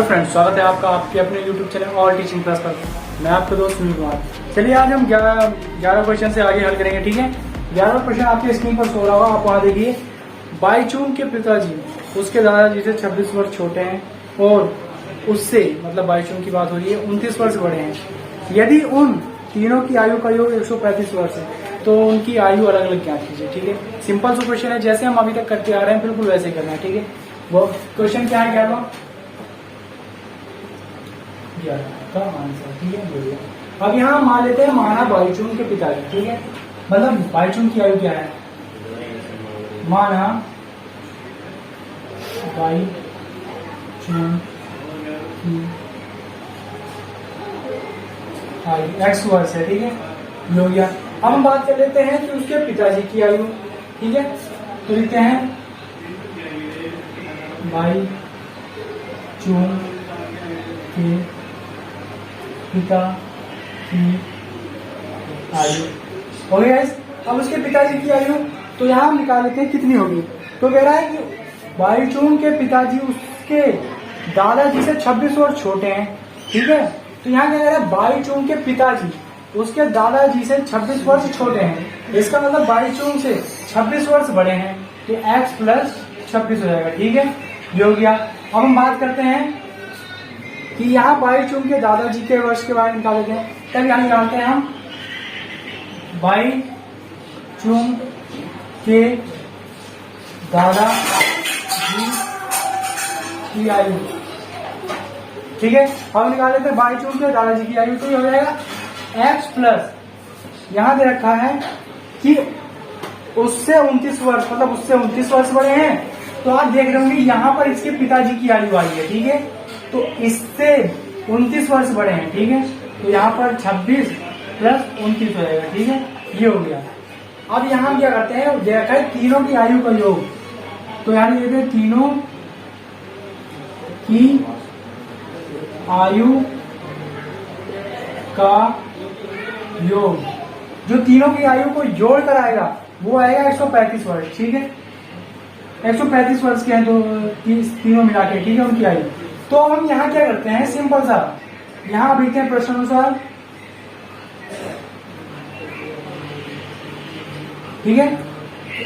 Friends, स्वागत है आपका आपके अपने YouTube channel all teaching plus पर। मैं आपका दोस्त सुनील कुमार। चलिए आज हम 11 क्वेश्चन से आगे हल करेंगे। ठीक है, 11 क्वेश्चन आपके स्क्रीन पर सो रहा होगा, आप वहाँ देखिए। बाईचुंग के पिताजी उसके दादाजी से 26 वर्ष छोटे हैं और उससे मतलब बाईचुंग की बात हो रही है 29 वर्ष बड़े हैं। यदि उन तीनों की आयु का योग 135 वर्ष है तो उनकी आयु अलग अलग ज्ञात कीजिए। ठीक है, सिंपल सा क्वेश्चन है, जैसे हम अभी तक करते आ रहे हैं बिल्कुल वैसे करना है। ठीक है, वो क्वेश्चन क्या है 11 का आंसर। ठीक है, बोलिए। अब यहाँ मान लेते हैं माना बाईचुंग के पिताजी। ठीक है, मतलब बाईचुंग की आयु क्या है, माना बाईचुंग की आयु x वर्ष है। ठीक है, ये हो गया। अब हम बात कर लेते हैं कि उसके पिताजी की आयु। ठीक है, तो लिखते हैं बाईचुंग के पिता की आयु हो गया। अब उसके पिताजी की आयु तो यहाँ हम निकाल लेते हैं कितनी होगी। तो कह रहा है कि बाईचुंग के पिताजी उसके दादाजी से 26 वर्ष छोटे हैं। ठीक है, तो यहाँ क्या कह रहा है, बाईचुंग के पिताजी उसके दादाजी से 26 वर्ष छोटे हैं। इसका मतलब बाईचुंग से 26 वर्ष बड़े हैं, तो x प्लस 26 हो जाएगा। ठीक है, ये हो गया। अब हम बात करते हैं कि यहाँ बाईचुंग के दादाजी के वर्ष के बारे में निकाल देते हैं। तब यहाँ निकालते हैं हम बाईचुंग के दादाजी की आयु। ठीक है, अब निकाल लेते हैं बाईचुंग के दादाजी की आयु, तो ये हो जाएगा x प्लस यहाँ दे रखा है कि उससे 29 वर्ष, मतलब उससे 29 वर्ष बड़े हैं। तो आप देख रहे होंगे यहाँ पर इसके पिताजी की आयु आई है। ठीक है, तो इससे 29 वर्ष बड़े हैं। ठीक है, तो यहाँ पर 26 प्लस 29 हो जाएगा। ठीक है, ये हो गया। अब यहाँ क्या करते हैं, देखा है तीनों की आयु का योग, तो यहाँ लिखते हैं तीनों की आयु का योग। जो तीनों की आयु को जोड़ कर आएगा वो आएगा 135 वर्ष। ठीक है, 135 वर्ष के हैं तो तीनों मिला के। ठीक है, उनकी आयु। तो अब हम यहाँ क्या करते हैं, सिंपल सा यहाँ आप लिखते हैं प्रश्नानुसार। ठीक है,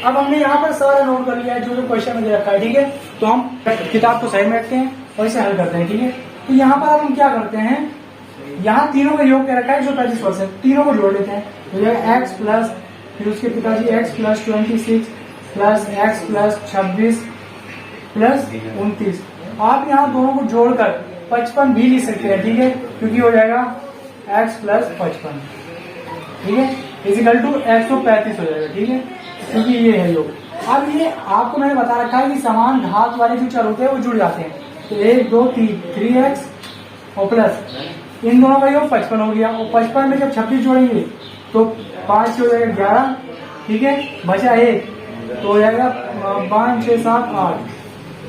अब हमने यहाँ पर सारा नोट कर लिया है जो क्वेश्चन में दे रखा है। ठीक है, तो हम किताब को साइड में रखते हैं और इसे हल करते हैं। ठीक है, तो यहाँ पर हम क्या करते हैं, यहाँ तीनों का योग क्या रखा है 135 वर्ष है, तीनों को जोड़ लेते हैं। तो यह x प्लस फिर उसके पिताजी x plus 26 plus x plus 26 plus 29। आप यहाँ दोनों को जोड़कर 55 भी लिख सकते हैं। ठीक है, क्योंकि हो जाएगा x प्लस 55। ठीक है, इजिकल टू 135 हो जाएगा। ठीक है, क्योंकि ये है योग। अब ये आपको मैंने बता रखा है कि समान घात वाले जो चर होते हैं वो जुड़ जाते हैं। तो 1 2 3x और प्लस इन दोनों का योग 55 हो गया। और 55 में जब 26 जोड़ेंगे तो 5 हो जाएगा 11। ठीक है, बचा 1 तो हो जाएगा 5 6 7 8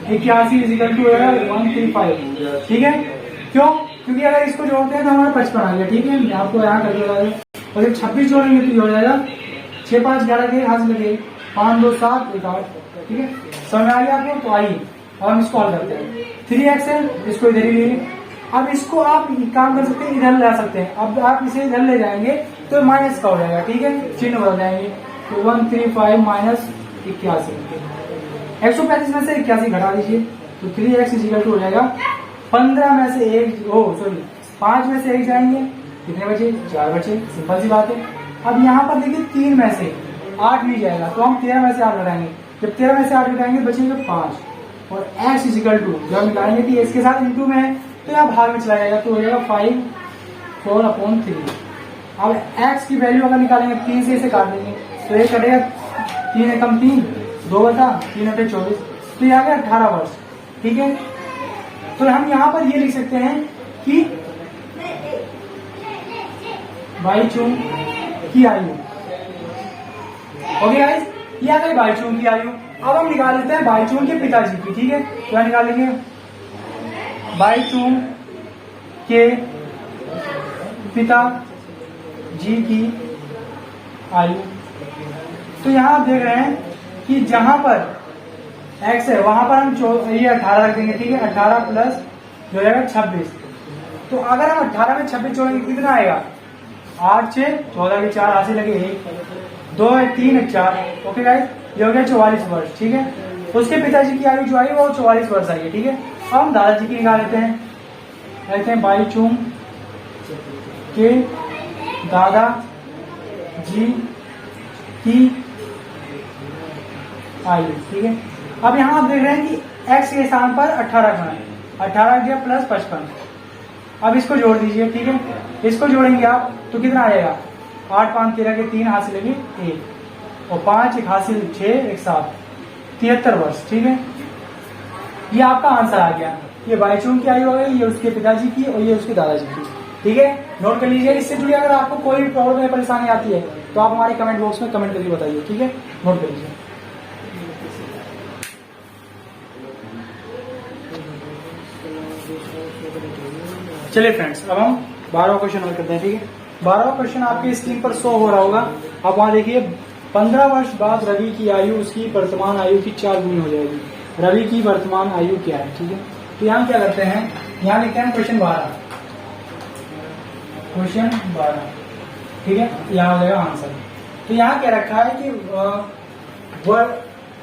81 इजिकल टू हो जाएगा 135। ठीक है, क्यों, क्योंकि अगर इसको जोड़ते हैं तो हमारा 55 आ गया। ठीक है, मैं आपको यहाँ करके बता दूं। और जब 26 जोड़ेंगे तो ये हो जाएगा 6 5 11 के हाथ लगे 5 2 7 1 8। ठीक है, समझ आ गया आपको। तो आइए अब हम इसको हल करते हैं। 3x है, इसको इधर ही ले लें। अब इसको आप काम कर सकते हैं, इधर ला सकते हैं। अब आप इसे इधर ले जाएंगे तो माइनस का हो जाएगा। ठीक है, चिन्ह बदल जाएंगे। तो 135 माइनस 81, 135 में से 81 घटा दीजिए तो 3x इजिकल टू हो जाएगा 15 में से 5 में से 1 जाएंगे, कितने बचे 4 बचे। सिंपल सी बात है। अब यहाँ पर देखिए 3 में से 8 नहीं जाएगा तो हम 13 में से 8 घटाएंगे। जब 13 में से 8 घटाएंगे बचेंगे 5 और x इजिकल टू जब निकालेंगे तो इसके साथ इंटू में है तो यहाँ भाग में चला जाएगा तो हो जाएगा 5 4/3। अब x की वैल्यू अगर निकालेंगे 3 से इसे काट देंगे तो ये कटेगा 3 एकम 3 2 बटा 3 बटे 24 तो ये आ गया 18 वर्ष। ठीक है, तो हम यहाँ पर ये लिख सकते हैं कि बाईचुंग की आयु। ओके गाइस, ये आ गई बाईचुंग की आयु। अब हम निकाल लेते हैं बाईचुंग के पिताजी की। ठीक है, तो निकालेंगे बाईचुंग के पिताजी की आयु। तो यहाँ आप देख रहे हैं कि जहां पर x है वहां पर हम ये 18 रख देंगे। ठीक है, 18 प्लस हो जाएगा 26। तो अगर हम 18 में 26 जोड़ेंगे कितना आएगा, 8 6 14 के 4 हाथ से लगे 1 2 3 4। ओके गाइस, ये हो गया 44 वर्ष। ठीक है, उसके पिताजी की आयु जो आई वो 44 वर्ष आई है। ठीक है, अब हम दादाजी की निकाल लेते हैं बाईचुंग के दादा जी की आयु। ठीक है, अब यहाँ आप देख रहे हैं कि x के स्थान पर 18 खड़ा है, 18 गया प्लस 55। अब इसको जोड़ दीजिए। ठीक है, इसको जोड़ेंगे आप तो कितना आएगा, 8 5 13 के 3 हाथ से लगे 1 और 5 1 हाथ से 6 1 7 73 वर्ष। ठीक है, ये आपका आंसर आ गया। ये बाईचुंग की आयु हो गई, ये उसके पिताजी की और ये उसके दादाजी की। ठीक है, नोट कर लीजिए। इससे जुड़ी अगर आपको कोई भी प्रॉब्लम या परेशानी आती है तो आप हमारे कमेंट बॉक्स में कमेंट करके बताइए। ठीक है, नोट कर लीजिए। चलिए फ्रेंड्स, अब हम 12वां क्वेश्चन हल करते हैं। ठीक है, 12वां क्वेश्चन आपकी स्क्रीन पर शो हो रहा होगा। आप वहां देखिए, 15 वर्ष बाद रवि की आयु उसकी वर्तमान आयु की 4 गुनी हो जाएगी। रवि की वर्तमान आयु क्या है। ठीक है, तो यहाँ क्या करते हैं, यहाँ लिखते हैं क्वेश्चन 12। क्वेश्चन 12, ठीक है, यहाँ हो जाएगा आंसर। तो यहाँ क्या रखा है कि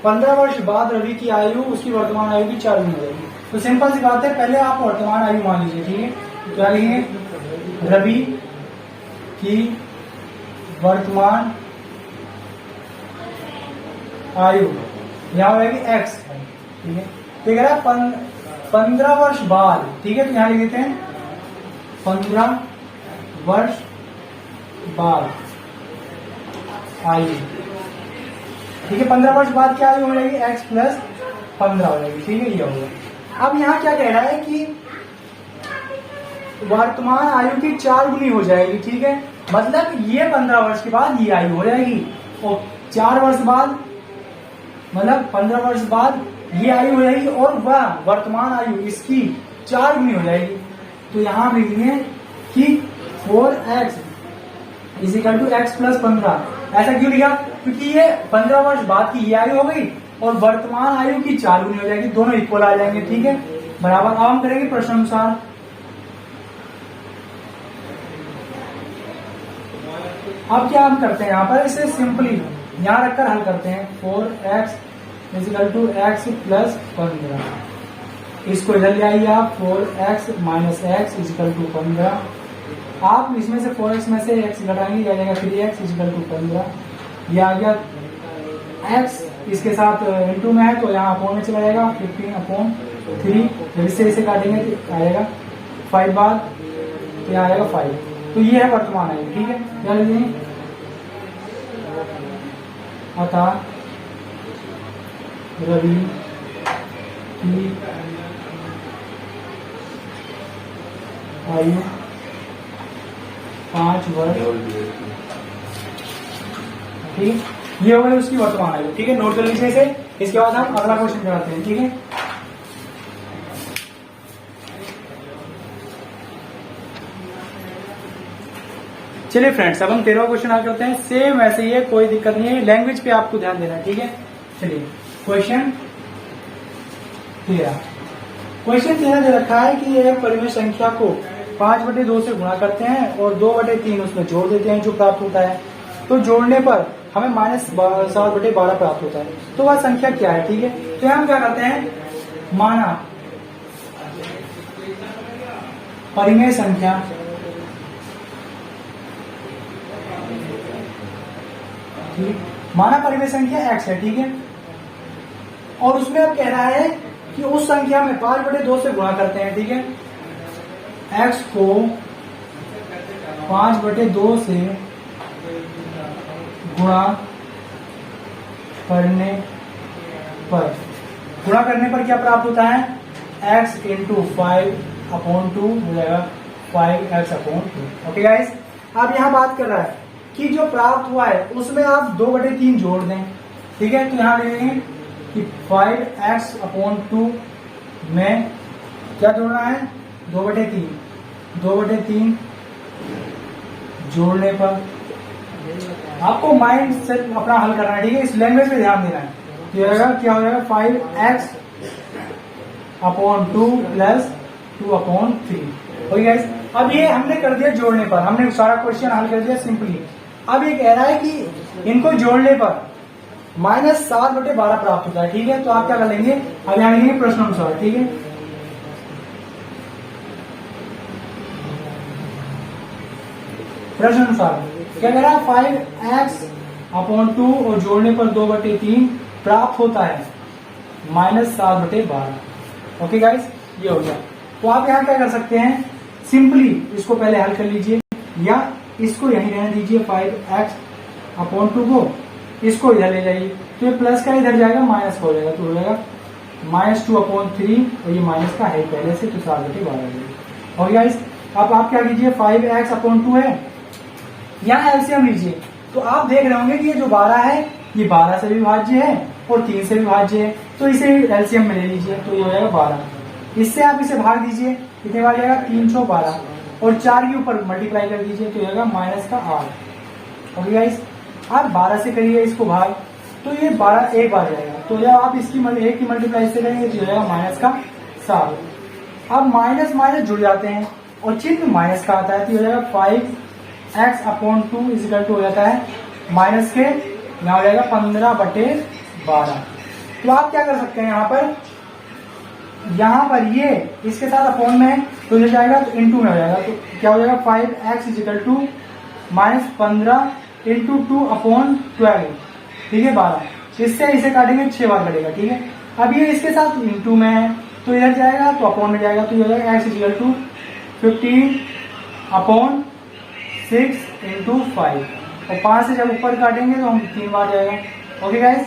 15 वर्ष बाद रवि की आयु उसकी वर्तमान आयु की 4 गुनी हो जाएगी। तो सिंपल सी बात है, पहले आप वर्तमान आयु मान लीजिए। ठीक है, तो क्या लिखेंगे, रवि की वर्तमान आयु यहाँ हो जाएगी x। ठीक है, तो कह रहा है 15 वर्ष बाद। ठीक है, तो यहाँ लिख देते हैं 15 वर्ष बाद आयु। ठीक है, 15 वर्ष बाद क्या आयु हो जाएगी, x प्लस 15 हो जाएगी। ठीक है, ये होगा। अब यहाँ क्या कह रहा है कि वर्तमान आयु की 4 गुनी हो जाएगी। ठीक है, मतलब ये 15 वर्ष के बाद ये आयु हो जाएगी और 4 वर्ष बाद मतलब 15 वर्ष बाद ये आयु हो जाएगी और वह वर्तमान आयु इसकी 4 गुनी हो जाएगी। तो यहाँ हम लिखेंगे कि 4x is equal to x plus 15। ऐसा क्यों लिखा, क्योंकि ये 15 वर्ष बाद की ये आयु हो गई और वर्तमान आयु की 4 गुनी हो जाएगी, दोनों इक्वल आ जाएंगे। ठीक है, बराबर। अब हम करेंगे प्रश्न अनुसार। अब क्या हम करते हैं, यहाँ पर इसे सिंपली यहाँ रखकर हल करते हैं। 4x is equal to x plus 15। इसको इधर ले आइए आप, 4x minus x is equal to 15। आप इसमें से 4x में से x घटाएंगे, आ जाएगा 3x इजिकल टू 15। ये आ गया x, इसके साथ इंटू में है तो यहाँ अपॉन में चला जाएगा, 15/3। जब इससे इसे काटेंगे तो आएगा 5 बाद, तो यहाँ आएगा 5। तो ये है वर्तमान आयु। ठीक है, क्या लिखेंगे, अतः रवि की आयु 5 वर्ष। ठीक है, ये हो गई उसकी वर्तमान आयु। ठीक है, नोट कर लीजिए इसे। इसके बाद हम अगला क्वेश्चन कराते हैं। ठीक है, चलिए फ्रेंड्स, अब हम 13वां क्वेश्चन हल करते हैं। सेम ऐसे ही है, कोई दिक्कत नहीं है, लैंग्वेज पे आपको ध्यान देना है। ठीक है, चलिए क्वेश्चन 13। क्वेश्चन 13 दे रखा है कि एक परिमेय संख्या को 5/2 से गुणा करते हैं और 2/3 उसमें जोड़ देते हैं, जो प्राप्त होता है। तो जोड़ने पर हमें -7/12 प्राप्त होता है। तो वह संख्या क्या है। ठीक है, तो हम क्या करते हैं, माना परिमेय संख्या माना परिमेय संख्या x है। ठीक है, और उसमें अब कह रहा है कि उस संख्या में 5/2 से गुणा करते हैं। ठीक है, x को 5/2 से गुणा करने पर क्या प्राप्त होता है, x इंटू 5/2 हो जाएगा 5x/2। ओके गाइस, अब यहाँ बात कर रहा है कि जो प्राप्त हुआ है उसमें आप 2/3 जोड़ दें। ठीक है, तो यहाँ लिखेंगे कि 5x/2 में क्या जोड़ना है, 2/3 जोड़ने पर आपको माइंड से अपना हल करना है। ठीक है, इस लैंग्वेज पे ध्यान देना है। क्या हो जाएगा 5x/2 प्लस 2/3। ओके गाइस, अब ये हमने कर दिया जोड़ने पर, हमने सारा क्वेश्चन हल कर दिया सिंपली। अब ये कह रहा है कि इनको जोड़ने पर -7/12 प्राप्त होता है। ठीक है, तो आप क्या कर लेंगे, अब यहाँ लिखेंगे प्रश्न अनुसार। ठीक है, प्रश्न अनुसार क्या कह रहा है, 5x/2 और जोड़ने पर 2/3 प्राप्त होता है -7/12। ओके गाइस, ये हो गया। तो आप यहाँ क्या कर सकते हैं, सिंपली इसको पहले हल कर लीजिए, या इसको यहीं रहने दीजिए 5x/2 को, इसको इधर ले जाइए, तो ये प्लस का इधर जाएगा, माइनस का हो जाएगा, तो हो जाएगा -2/3 और ये माइनस का है पहले से, तो 7/12। और गाइस अब आप क्या कीजिए, 5x/2 है, यहाँ एलसीएम लीजिए, तो आप देख रहे होंगे कि ये जो 12 है ये 12 से भी विभाज्य है और 3 से भी विभाज्य है, तो इसे एलसीएम में ले लीजिए, तो ये हो जाएगा 12। इससे आप इसे भाग दीजिए, कितने बार जाएगा, 312, और 4 के ऊपर मल्टीप्लाई कर दीजिए, तो जाएगा -8। ओके गाइस, आप 12 से करिए इसको भाग, तो ये 12 एक बार जाएगा, तो जब आप इसकी एक की मल्टीप्लाई से करेंगे तो जाएगा -7। अब माइनस माइनस जुड़ जाते हैं और चिन्ह माइनस का आता है, तो जाएगा 5x/2 इजिकल टू हो जाता है माइनस के, यहाँ हो जाएगा 15/12। तो आप क्या कर सकते हैं, यहाँ पर ये इसके साथ अपॉन में है, तो ये जाएगा तो इंटू में हो जाएगा, तो क्या हो जाएगा 5x इजिकल टू -15 इंटू 2/12। ठीक है, 12। इससे इसे काटेंगे 6 बार कटेगा। ठीक है, अब ये इसके साथ इंटू में है, तो इधर जाएगा तो अपॉन में जाएगा, तो ये हो जाएगा x इजिकल टू 15/6 इंटू 5, और 5 से जब ऊपर काटेंगे तो हम 3 बार जाएगा। Okay guys,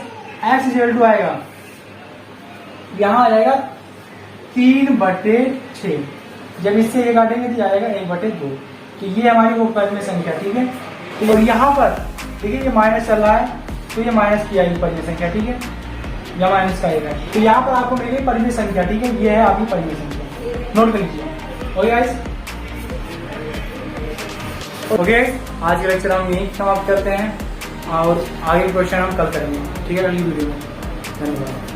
x is equal to आएगा, यहाँ आ जाएगा 3/6, जब इससे ये काटेंगे तो आएगा 1/2। तो ये हमारी वो परिमेय संख्या। ठीक है, तो यहाँ पर ठीक है ये माइनस चल रहा है, तो ये माइनस की आएगी परिमेय संख्या। ठीक है, या माइनस का आएगा, तो यहाँ पर आपको मिल गई परिमेय संख्या। ठीक है, ये है आपकी परिमेय संख्या, नोट कर लीजिए। ओके गाइस, ओके, आज के लेक्चर हम यही समाप्त करते हैं और आगे क्वेश्चन हम कल करेंगे। ठीक है, अगली वीडियो में। धन्यवाद।